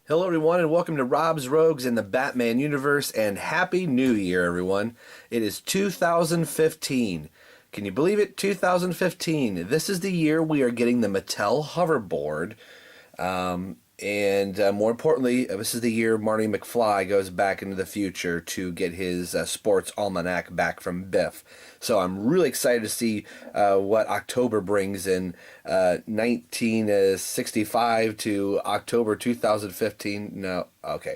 Hello everyone and welcome to Rob's Rogues in the Batman universe and Happy New Year everyone. It is 2015. Can you believe it? 2015. This is the year we are getting the Mattel hoverboard. And more importantly, this is the year Marty McFly goes back into the future to get his sports almanac back from Biff. So I'm really excited to see what October brings in 1965 to October 2015. No, okay.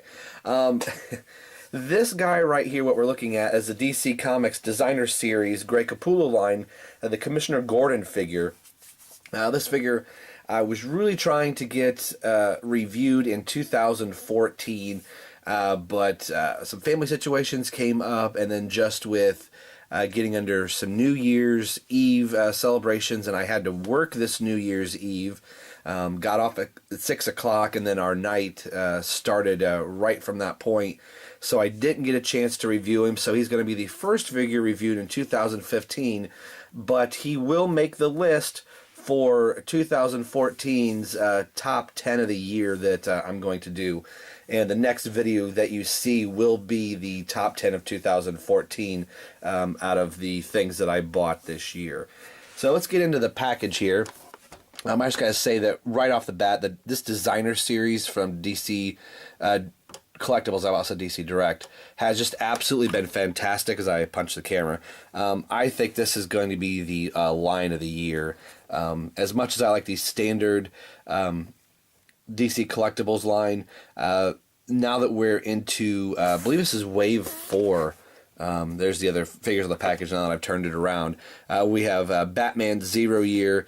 This guy right here, what we're looking at, is the DC Comics Designer Series Grey Capullo line, the Commissioner Gordon figure. This figure I was really trying to get reviewed in 2014, but some family situations came up, and then just with getting under some New Year's Eve celebrations, and I had to work this New Year's Eve. Got off at 6 o'clock, and then our night started right from that point. So I didn't get a chance to review him, so he's going to be the first figure reviewed in 2015, but he will make the list for 2014's top 10 of the year that I'm going to do. And the next video that you see will be the top 10 of 2014 out of the things that I bought this year. So let's get into the package here. I just got to say that right off the bat, that this designer series from DC Collectibles, I've also DC Direct, has just absolutely been fantastic as I punch the camera. I think this is going to be the line of the year. As much as I like the standard DC Collectibles line, now that we're into, I believe this is Wave 4, there's the other figures of the package now that I've turned it around. We have Batman 0 Year.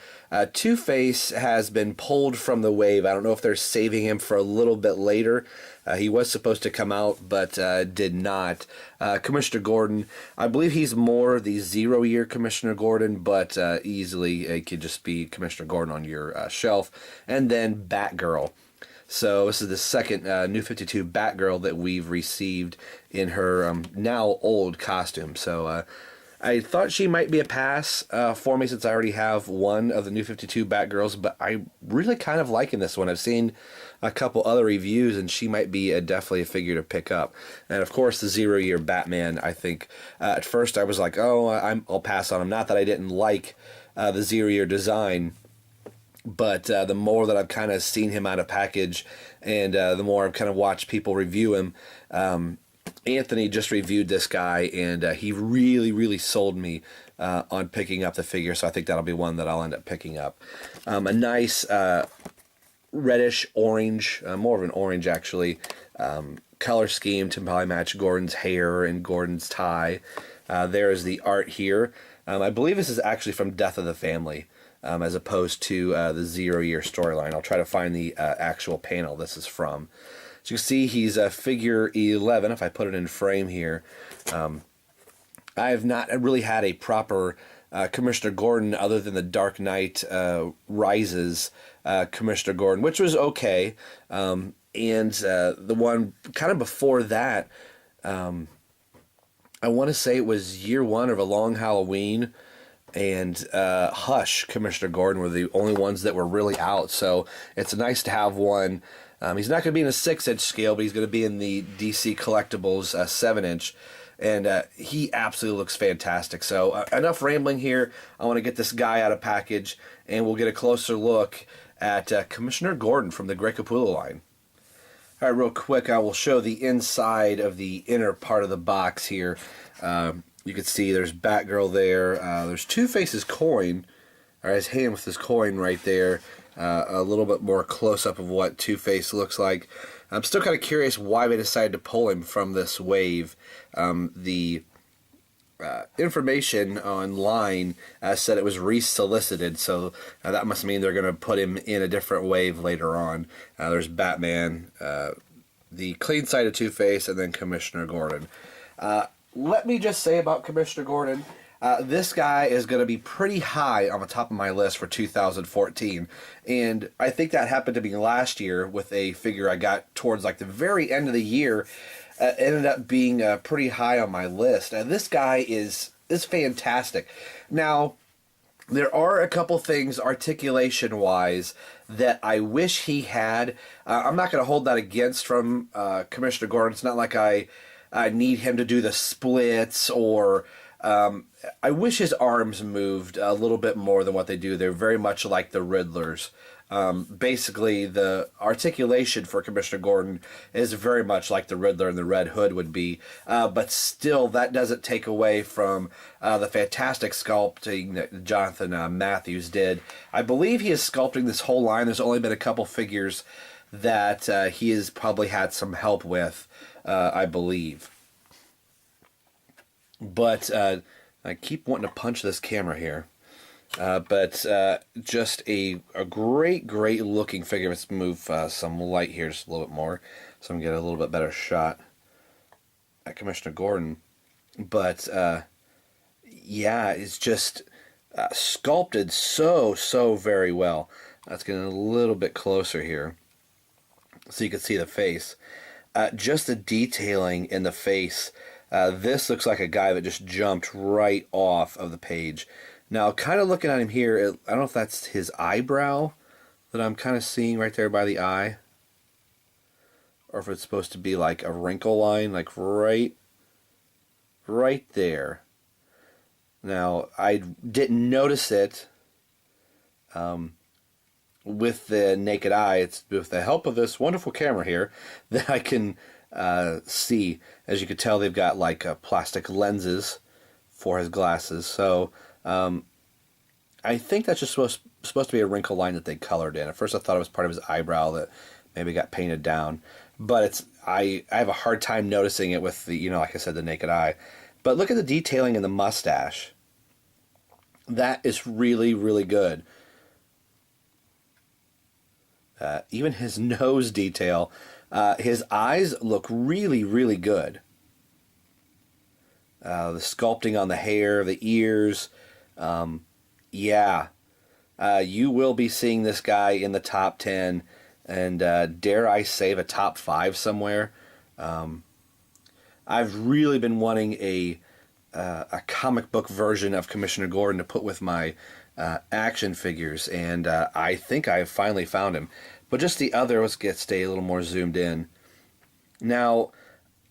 Two-Face has been pulled from the wave. I don't know if they're saving him for a little bit later. He was supposed to come out, but did not. Commissioner Gordon, I believe he's more the 0 Year Commissioner Gordon, but easily it could just be Commissioner Gordon on your shelf. And then Batgirl. So this is the second New 52 Batgirl that we've received in her now old costume. So I thought she might be a pass for me since I already have one of the New 52 Batgirls, but I really kind of liking this one. I've seen a couple other reviews, and she might be definitely a figure to pick up. And of course, the 0 Year Batman, I think at first I was like, oh, I'll pass on him. Not that I didn't like the 0 Year design, but the more that I've kind of seen him out of package, and the more I've kind of watched people review him, Anthony just reviewed this guy, and he really, really sold me on picking up the figure, so I think that'll be one that I'll end up picking up. A nice reddish orange, more of an orange actually, color scheme to probably match Gordon's hair and Gordon's tie. There is the art here. I believe this is actually from Death of the Family, as opposed to the 0 Year storyline. I'll try to find the actual panel this is from. So you can see he's figure 11, if I put it in frame here. I have not really had a proper Commissioner Gordon other than the Dark Knight Rises Commissioner Gordon, which was okay. And the one kind of before that, I want to say it was year 1 of A Long Halloween, and Hush Commissioner Gordon were the only ones that were really out. So it's nice to have one. He's not going to be in a 6-inch scale, but he's going to be in the DC Collectibles 7-inch. And he absolutely looks fantastic. So enough rambling here. I want to get this guy out of package, and we'll get a closer look at Commissioner Gordon from the Grey Capullo line. All right, real quick, I will show the inside of the inner part of the box here. You can see there's Batgirl there. There's Two-Face's coin, or his hand with his coin right there. A little bit more close-up of what Two-Face looks like. I'm still kind of curious why they decided to pull him from this wave. The information online said it was resolicited, so that must mean they're going to put him in a different wave later on. There's Batman, the clean side of Two-Face, and then Commissioner Gordon. Let me just say about Commissioner Gordon, this guy is going to be pretty high on the top of my list for 2014, and I think that happened to me last year with a figure I got towards like the very end of the year. Ended up being pretty high on my list. This guy is fantastic. Now, there are a couple things articulation-wise that I wish he had. I'm not going to hold that against from Commissioner Gordon. It's not like I need him to do the splits or I wish his arms moved a little bit more than what they do. They're very much like the Riddler's. Basically, the articulation for Commissioner Gordon is very much like the Riddler and the Red Hood would be, but still, that doesn't take away from the fantastic sculpting that Jonathan Matthews did. I believe he is sculpting this whole line. There's only been a couple figures that he has probably had some help with, I believe. But I keep wanting to punch this camera here. But just a great looking figure. Let's move some light here just a little bit more so I can get a little bit better shot at Commissioner Gordon. But yeah, it's just sculpted so very well. Let's get a little bit closer here so you can see the face. Just the detailing in the face. This looks like a guy that just jumped right off of the page. Now, kind of looking at him here, I don't know if that's his eyebrow that I'm kind of seeing right there by the eye, or if it's supposed to be like a wrinkle line, like right there. Now, I didn't notice it with the naked eye. It's with the help of this wonderful camera here that I can see. As you can tell, they've got like plastic lenses for his glasses. So I think that's just supposed to be a wrinkle line that they colored in. At first I thought it was part of his eyebrow that maybe got painted down. But I have a hard time noticing it with the, like I said, the naked eye. But look at the detailing in the mustache. That is really good. Even his nose detail. His eyes look really good. The sculpting on the hair, the ears. Yeah. You will be seeing this guy in the top 10 and dare I say the top 5 somewhere. I've really been wanting a comic book version of Commissioner Gordon to put with my action figures, and I think I've finally found him. But just the other, let's stay a little more zoomed in. Now,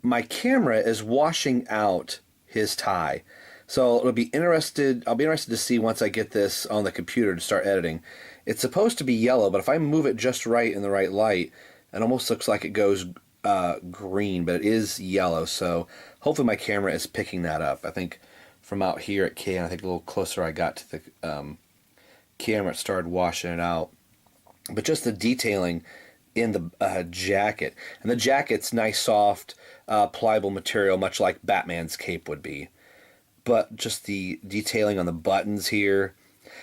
my camera is washing out his tie. So I'll be interested to see once I get this on the computer to start editing. It's supposed to be yellow, but if I move it just right in the right light, it almost looks like it goes green, but it is yellow. So hopefully my camera is picking that up. I think from out here it can. I think a little closer I got to the camera, it started washing it out. But just the detailing in the jacket. And the jacket's nice, soft, pliable material, much like Batman's cape would be. But just the detailing on the buttons here.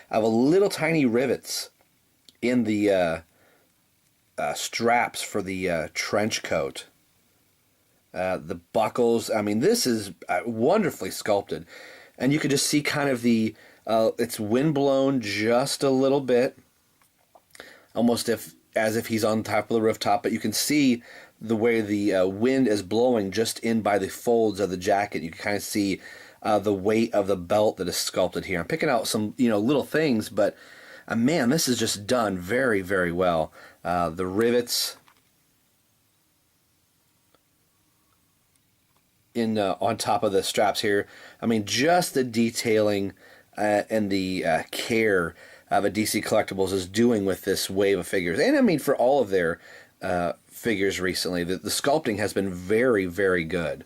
I have a little tiny rivets in the straps for the trench coat. The buckles. I mean, this is wonderfully sculpted. And you can just see kind of it's windblown just a little bit. Almost as if he's on top of the rooftop. But you can see the way the wind is blowing just in by the folds of the jacket. You can kind of see the weight of the belt that is sculpted here. I'm picking out some little things, but man, this is just done very well. The rivets on top of the straps here. I mean, just the detailing and the care of DC Collectibles is doing with this wave of figures. And I mean, for all of their figures recently, the sculpting has been very good.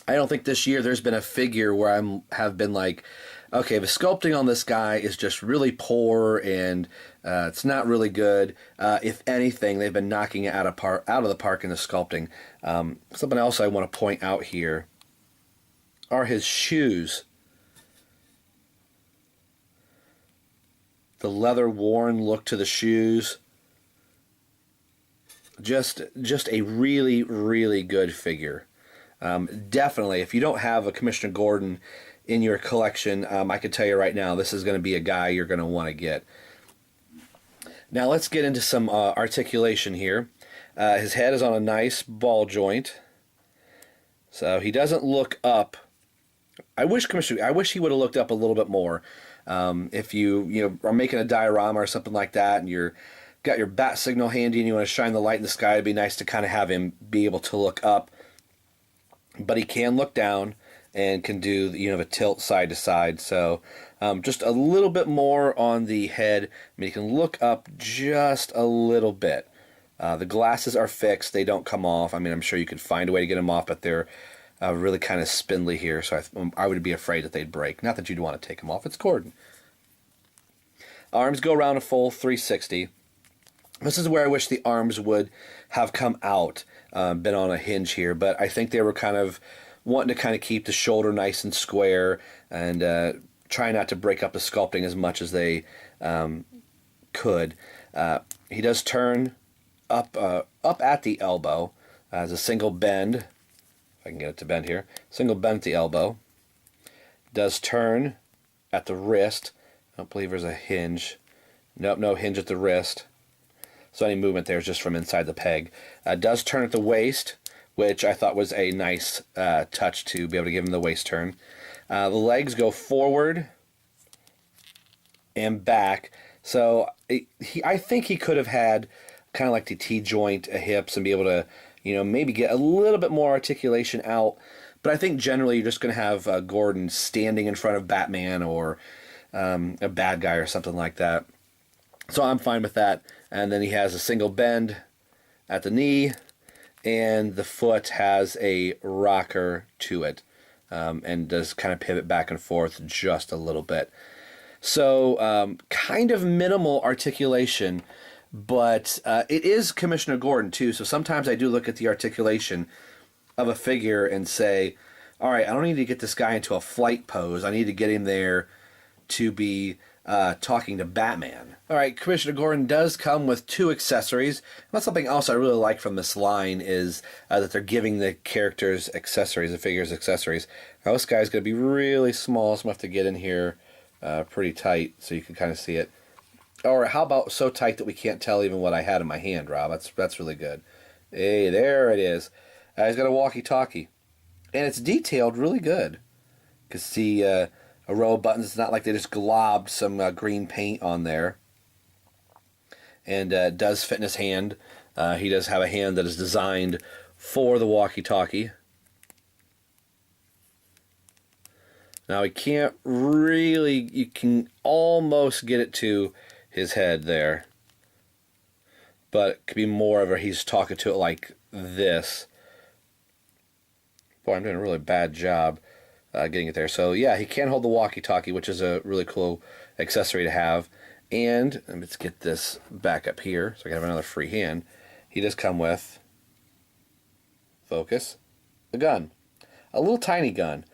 I don't think this year there's been a figure where have been like, okay, the sculpting on this guy is just really poor and it's not really good. If anything, they've been knocking it out of the park in the sculpting. Something else I want to point out here are his shoes. The leather worn look to the shoes. Just a really good figure. Definitely, if you don't have a Commissioner Gordon in your collection, I can tell you right now, this is going to be a guy you're going to want to get. Now let's get into some articulation here. His head is on a nice ball joint, so he doesn't look up. I wish he would have looked up a little bit more. If you are making a diorama or something like that, and you're got your bat signal handy and you want to shine the light in the sky, it'd be nice to kind of have him be able to look up, but he can look down and can do the tilt side to side. So just a little bit more on the head. I mean, you can look up just a little bit. The glasses are fixed; they don't come off. I mean, I'm sure you could find a way to get them off, but they're really kind of spindly here, so I would be afraid that they'd break. Not that you'd want to take them off. It's Gordon. Arms go around a full 360. This is where I wish the arms would have come out, been on a hinge here, but I think they were kind of wanting to kind of keep the shoulder nice and square and try not to break up the sculpting as much as they could. He does turn up at the elbow as a single bend. If I can get it to bend here. Single bend at the elbow. Does turn at the wrist. I don't believe there's a hinge. Nope, no hinge at the wrist. So any movement there is just from inside the peg. Does turn at the waist, which I thought was a nice touch to be able to give him the waist turn. The legs go forward and back. So I think he could have had kind of like the T-joint hips and be able to, maybe get a little bit more articulation out. But I think generally you're just going to have Gordon standing in front of Batman or a bad guy or something like that. So I'm fine with that. And then he has a single bend at the knee, and the foot has a rocker to it, and does kind of pivot back and forth just a little bit. So kind of minimal articulation, but it is Commissioner Gordon too. So sometimes I do look at the articulation of a figure and say, all right, I don't need to get this guy into a flight pose. I need to get him there to be talking to Batman. All right, Commissioner Gordon does come with 2 accessories. That's something else I really like from this line is that they're giving the characters accessories, the figures accessories. Now this guy's going to be really small, so I'm going to have to get in here pretty tight so you can kind of see it. Or how about so tight that we can't tell even what I had in my hand, Rob? That's really good. Hey, there it is. He's got a walkie-talkie. And it's detailed really good. You can see a row of buttons. It's not like they just globbed some green paint on there. And does fit in his hand. He does have a hand that is designed for the walkie-talkie. Now he can't really, you can almost get it to his head there. But it could be more of a, he's talking to it like this. Boy, I'm doing a really bad job getting it there. So yeah, he can hold the walkie-talkie, which is a really cool accessory to have. And let's get this back up here so I can have another free hand. He does come with, focus, a gun. A little tiny gun.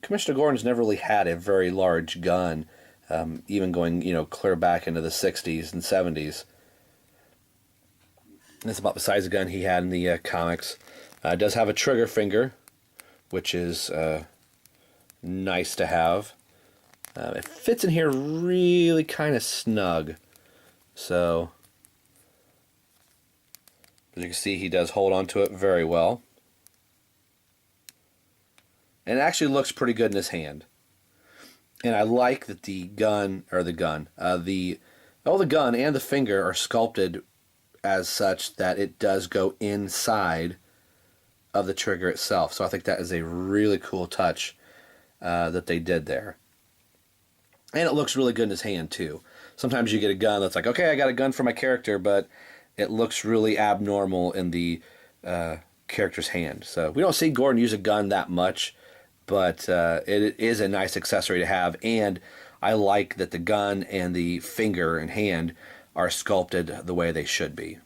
Commissioner Gordon's never really had a very large gun, even going, clear back into the 60s and 70s. And that's about the size of gun he had in the comics. It does have a trigger finger, which is nice to have. It fits in here really kind of snug. So, as you can see, he does hold on to it very well. And it actually looks pretty good in his hand. And I like that the gun and the finger are sculpted as such that it does go inside of the trigger itself. So I think that is a really cool touch that they did there. And it looks really good in his hand too. Sometimes you get a gun that's like, okay, I got a gun for my character, but it looks really abnormal in the character's hand. So we don't see Gordon use a gun that much, but it is a nice accessory to have. And I like that the gun and the finger and hand are sculpted the way they should be.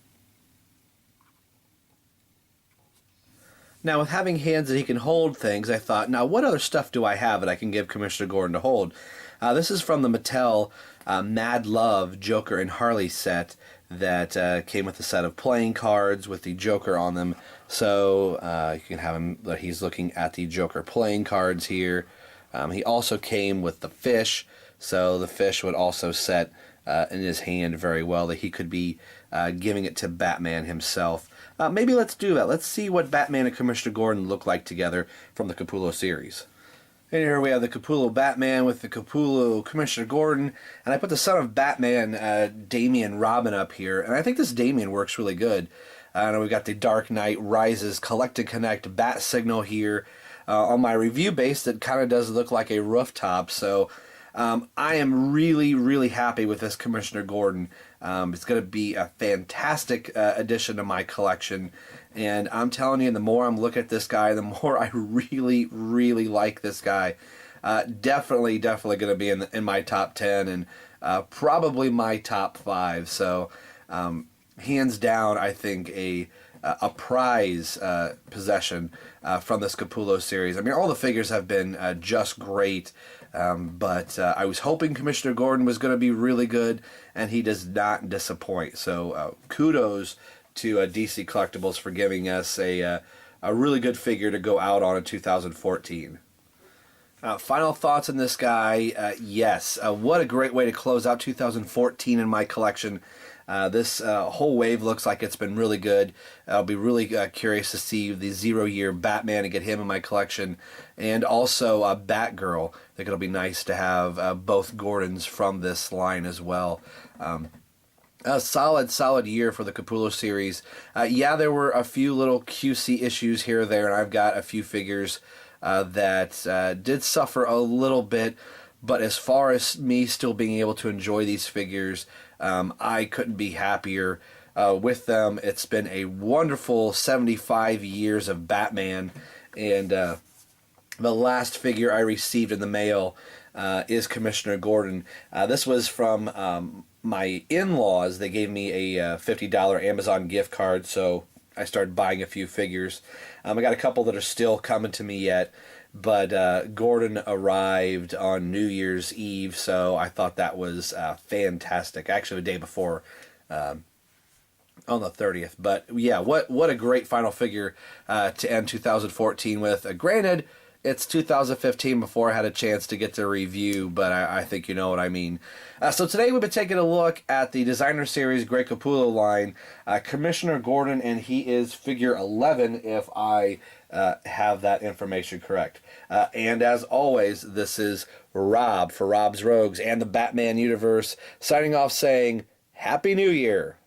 Now, with having hands that he can hold things, I thought, now what other stuff do I have that I can give Commissioner Gordon to hold? This is from the Mattel Mad Love Joker and Harley set that came with a set of playing cards with the Joker on them. So you can have him, he's looking at the Joker playing cards here. He also came with the fish, so the fish would also set in his hand very well, that he could be giving it to Batman himself. Maybe let's do that. Let's see what Batman and Commissioner Gordon look like together from the Capullo series. And here we have the Capullo Batman with the Capullo Commissioner Gordon, and I put the Son of Batman, Damian Robin up here, and I think this Damian works really good. And we've got the Dark Knight Rises Collect and Connect Bat Signal here. On my review base, that kind of does look like a rooftop, so I am really, really happy with this Commissioner Gordon. It's going to be a fantastic addition to my collection, and I'm telling you, the more I'm looking at this guy, the more I really, really like this guy. Definitely going to be in my top 10 and probably my top 5. So hands down, I think a prize possession from this Capullo series. I mean, all the figures have been just great, but I was hoping Commissioner Gordon was going to be really good, and he does not disappoint. So kudos to DC Collectibles for giving us a really good figure to go out on in 2014. Final thoughts on this guy. Yes, what a great way to close out 2014 in my collection. This whole wave looks like it's been really good. I'll be really curious to see the 0-year Batman and get him in my collection. And also Batgirl. I think it'll be nice to have both Gordons from this line as well. A solid year for the Capullo series. Yeah, there were a few little QC issues here or there, and I've got a few figures that did suffer a little bit. But as far as me still being able to enjoy these figures, I couldn't be happier with them. It's been a wonderful 75 years of Batman, and the last figure I received in the mail is Commissioner Gordon. This was from my in-laws. They gave me a $50 Amazon gift card, so I started buying a few figures. I got a couple that are still coming to me yet, but Gordon arrived on New Year's Eve, so I thought that was fantastic. Actually, the day before, on the 30th. But yeah, what a great final figure to end 2014 with. Granted, it's 2015 before I had a chance to get to review, but I think you know what I mean. So today we've been taking a look at the Designer Series Grey Capullo line, Commissioner Gordon, and he is figure 11 if I have that information correct. And as always, this is Rob for Rob's Rogues and the Batman universe, signing off saying, Happy New Year!